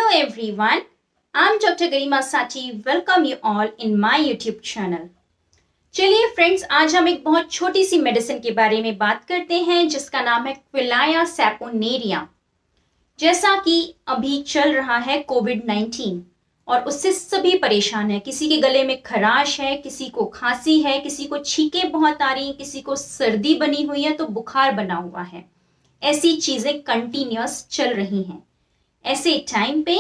Hello everyone, I'm Dr. Garima Sati. Welcome you all in my YouTube channel. चलिए friends, आज हम एक बहुत छोटी सी मेडिसिन के बारे में बात करते हैं जिसका नाम है क्विलाया सैपोनेरिया। जैसा कि अभी चल रहा है कोविड-19 और उससे सभी परेशान है। किसी के गले में खराश है, किसी को खांसी है, किसी को छींकें बहुत आ रही हैं, किसी को सर्दी बनी हुई है तो बुखार बना हुआ है। ऐसी चीजें कंटिन्यूअस चल रही हैं। ऐसे टाइम पे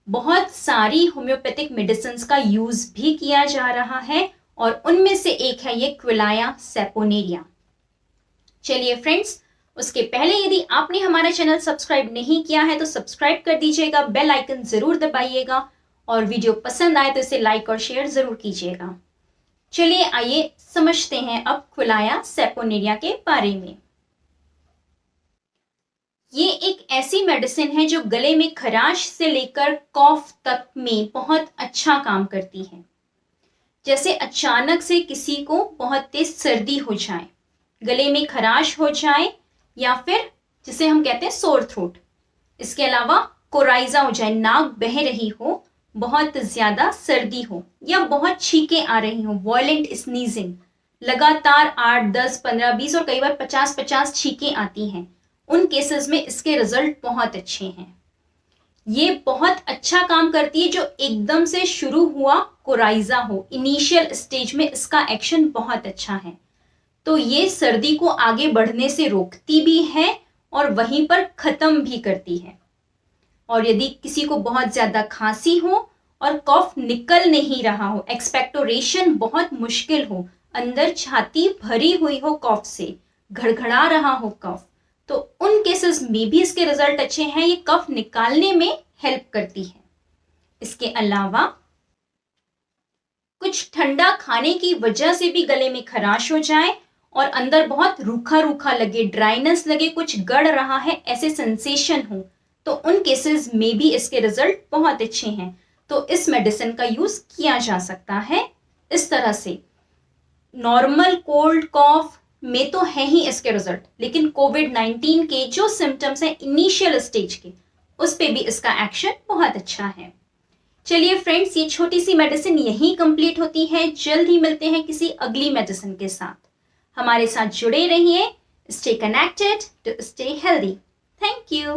बहुत सारी होम्योपैथिक मेडिसिन का यूज भी किया जा रहा है और उनमें से एक है ये क्विलाया सैपोनेरिया। चलिए फ्रेंड्स, उसके पहले यदि आपने हमारा चैनल सब्सक्राइब नहीं किया है तो सब्सक्राइब कर दीजिएगा, बेल आइकन जरूर दबाइएगा और वीडियो पसंद आए तो इसे लाइक और शेयर जरूर कीजिएगा। चलिए आइए समझते हैं अब क्विलाया सैपोनेरिया के बारे में। ये एक ऐसी मेडिसिन है जो गले में खराश से लेकर कॉफ तक में बहुत अच्छा काम करती है। जैसे अचानक से किसी को बहुत तेज सर्दी हो जाए, गले में खराश हो जाए या फिर जिसे हम कहते हैं सोर थ्रोट, इसके अलावा कोराइजा हो जाए, नाक बह रही हो, बहुत ज्यादा सर्दी हो या बहुत छींकें आ रही हो, वॉयलेंट स्नीजिंग, लगातार 8, 10, 15, 20 और कई बार 50-50 छींकें आती हैं, उन केसेस में इसके रिजल्ट बहुत अच्छे हैं। ये बहुत अच्छा काम करती है जो एकदम से शुरू हुआ कोराइजा हो, इनिशियल स्टेज में इसका एक्शन बहुत अच्छा है। तो ये सर्दी को आगे बढ़ने से रोकती भी है और वहीं पर खत्म भी करती है। और यदि किसी को बहुत ज्यादा खांसी हो और कफ निकल नहीं रहा हो, एक्सपेक्टोरेशन बहुत मुश्किल हो, अंदर छाती भरी हुई हो कफ से, घड़घड़ा रहा हो कफ, तो उन केसेस में भी इसके रिजल्ट अच्छे हैं। ये कफ निकालने में हेल्प करती है। इसके अलावा कुछ ठंडा खाने की वजह से भी गले में खराश हो जाए और अंदर बहुत रूखा रूखा लगे, ड्राइनेस लगे, कुछ गड़ रहा है, ऐसे सेंसेशन हो, तो उन केसेस में भी इसके रिजल्ट बहुत अच्छे हैं। तो इस मेडिसिन का यूज किया जा सकता है इस तरह से। नॉर्मल कोल्ड कॉफ में तो है ही इसके रिजल्ट, लेकिन कोविड-19 के जो सिम्टम्स हैं इनिशियल स्टेज के, उस पे भी इसका एक्शन बहुत अच्छा है। चलिए फ्रेंड्स, ये छोटी सी मेडिसिन यहीं कंप्लीट होती है। जल्द ही मिलते हैं किसी अगली मेडिसिन के साथ। हमारे साथ जुड़े रहिए। Stay connected to stay healthy. Thank you.